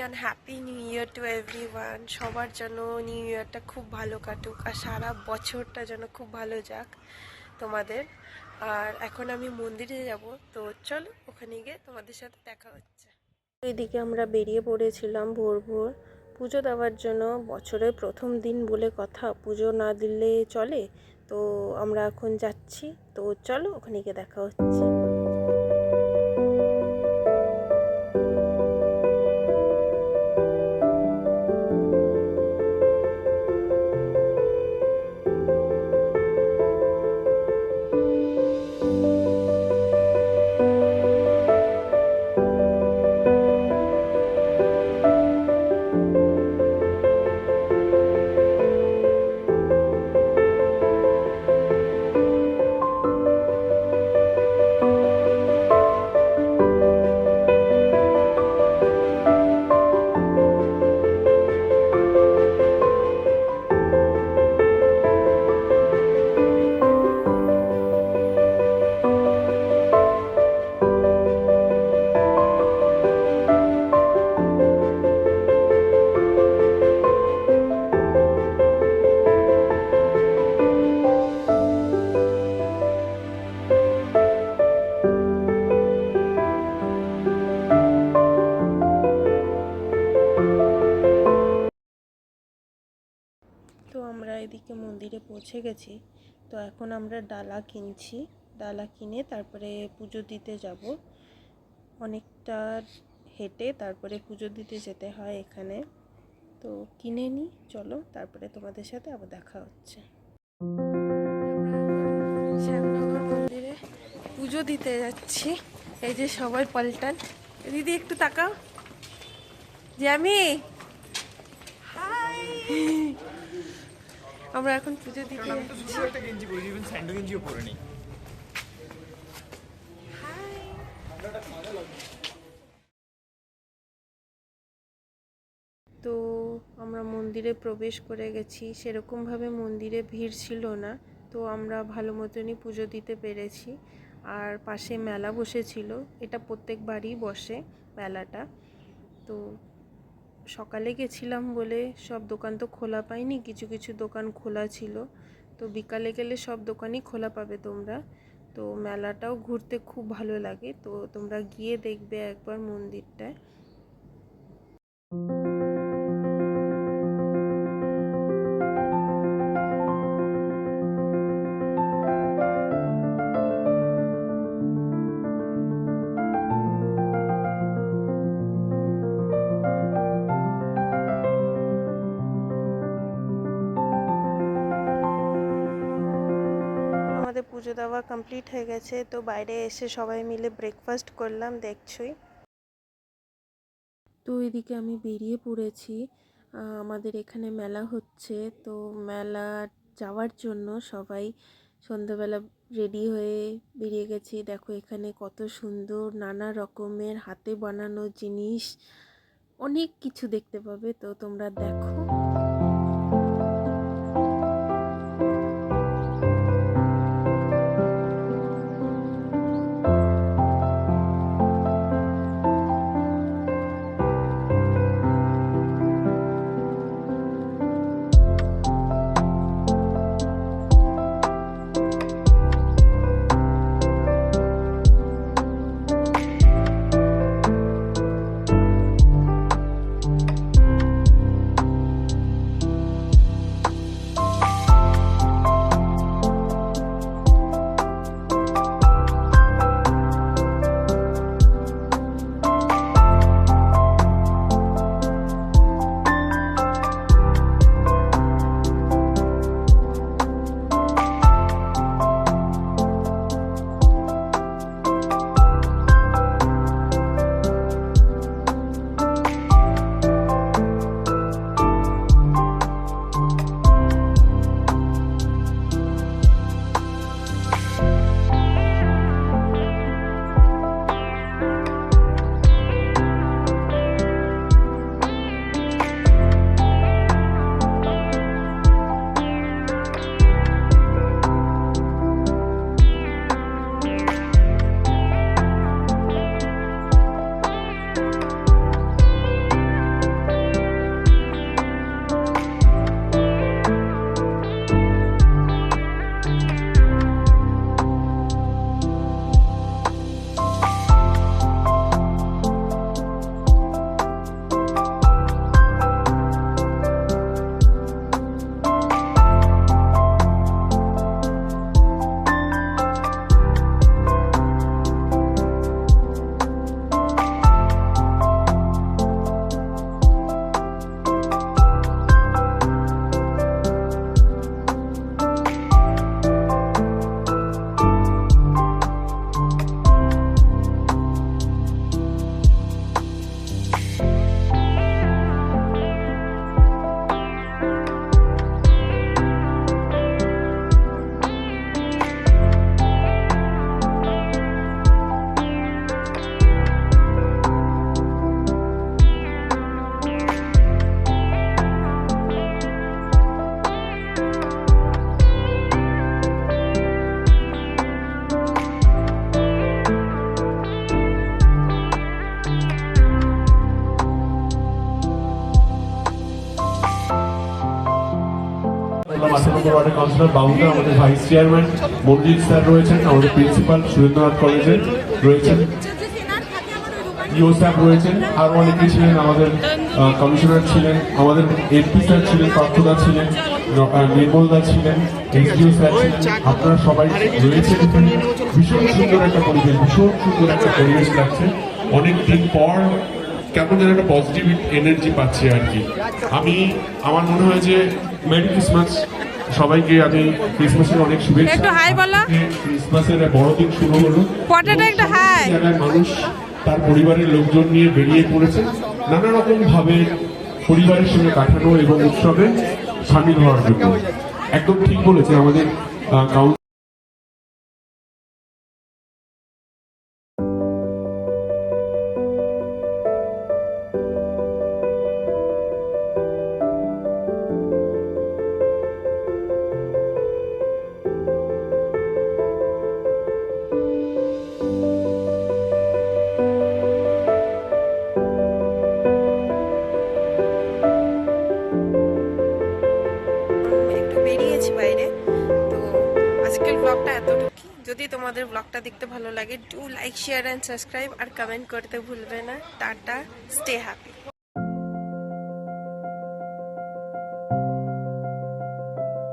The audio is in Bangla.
And happy new year to everyone. সবার জন্য নিউ ইয়ারটা খুব ভালো কাটুক আর সারা বছরটা যেন খুব ভালো যাক তোমাদের। আর এখন আমি মন্দিরে যাব, তো চলো ওখানে গিয়ে তোমাদের সাথে দেখা হচ্ছে। এইদিকে আমরা বেরিয়ে পড়েছিলাম ভোর ভোর পুজো দেওয়ার জন্য। বছরের প্রথম দিন বলে কথা, পুজো না দিলে চলে? তো আমরা এখন যাচ্ছি, তো চলো ওখানে গিয়ে দেখা হচ্ছে। তো আমরা এদিকে মন্দিরে পৌঁছে গেছি। তো এখন আমরা ডালা কিনছি, ডালা কিনে তারপরে পুজো দিতে যাব। অনেকটা হেঁটে তারপরে পুজো দিতে যেতে হয় এখানে। তো কিনে নিই, চলো তারপরে তোমাদের সাথে আবার দেখা হচ্ছে। শ্যামনগর মন্দিরে পুজো দিতে যাচ্ছি। এই যে সবাই পাল্টান। দিদি একটু তাকাও, জ্যামি হাই। আমরা এখন পুজো দিতে যাচ্ছি। একটা গেঞ্জি পরে ইভেন স্যান্ডো গেঞ্জিও পরে নেই। তো আমরা মন্দিরে প্রবেশ করে গেছি। সেরকমভাবে মন্দিরে ভিড় ছিল না, তো আমরা ভালো মতনই পুজো দিতে পেরেছি। আর পাশে মেলা বসেছিল, এটা প্রত্যেকবারই বসে মেলাটা। তো সকালে গেছিলাম বলে সব দোকান তো খোলা পাইনি, কিছু কিছু দোকান খোলা ছিল। তো বিকালে গেলে সব দোকানই খোলা পাবে তোমরা। তো মেলাটাও ঘুরতে খুব ভালো লাগে, তো তোমরা গিয়ে দেখবে একবার মন্দিরটায়। আমাদের পুজো দেওয়া কমপ্লিট হয়ে গেছে, তো বাইরে এসে সবাই মিলে ব্রেকফাস্ট করলাম, দেখছই। তো এদিকে আমি বেরিয়ে পড়েছি, আমাদের এখানে মেলা হচ্ছে। তো মেলা যাওয়ার জন্য সবাই সন্ধ্যাবেলা রেডি হয়ে বেরিয়ে গেছি। দেখো এখানে কত সুন্দর নানা রকমের হাতে বানানো জিনিস, অনেক কিছু দেখতে পাবে, তো তোমরা দেখো। নম্বর ওয়ার্ডের কাউন্সিলর বাবুদা, আমাদের ভাইস চেয়ারম্যান মনজিৎ স্যার রয়েছেন, আমাদের প্রিন্সিপাল সুরেন্দ্রনাথ কলেজের রয়েছেন, ইও স্যার রয়েছেন, আরো অনেকেই ছিলেন, আমাদের কমিশনার ছিলেন, আমাদের এমপি স্যার ছিলেন, পার্থদা ছিলেন, নির্মলদা ছিলেন, এসডিও স্যার ছিলেন, আপনারা সবাই রয়েছেন এখানে। ভীষণ সুন্দর একটা পরিবেশ, ভীষণ সুন্দর একটা পরিবেশ লাগছে। অনেকদিন পর কেমন যেন একটা পজিটিভ এনার্জি পাচ্ছি আর কি। আমার মনে হয় যে মেরি ক্রিসমাস সবাইকে, আমি ক্রিসমাসের অনেক শুভেচ্ছা। একটু হাই বলো। ক্রিসমাসের বড়দিন শুরু হলো, পটাটা একটু হাই। জায়গায় মানুষ তার পরিবারের লোকজন নিয়ে বেরিয়ে পড়েছে নানা রকম ভাবে পরিবারের সঙ্গে কাটানো এবং উৎসবে সামিল হওয়ার জন্য। একদম ঠিক বলেছে আমাদের কাউন্সিল। একটু বেরিয়েছি বাইরে। তো আজকের ব্লগটা এতটুকুই। যদি তোমাদের ব্লগটা দেখতে ভালো লাগে, do like, share and subscribe, আর কমেন্ট করতে ভুলবে না। টাটা, স্টে হ্যাপি।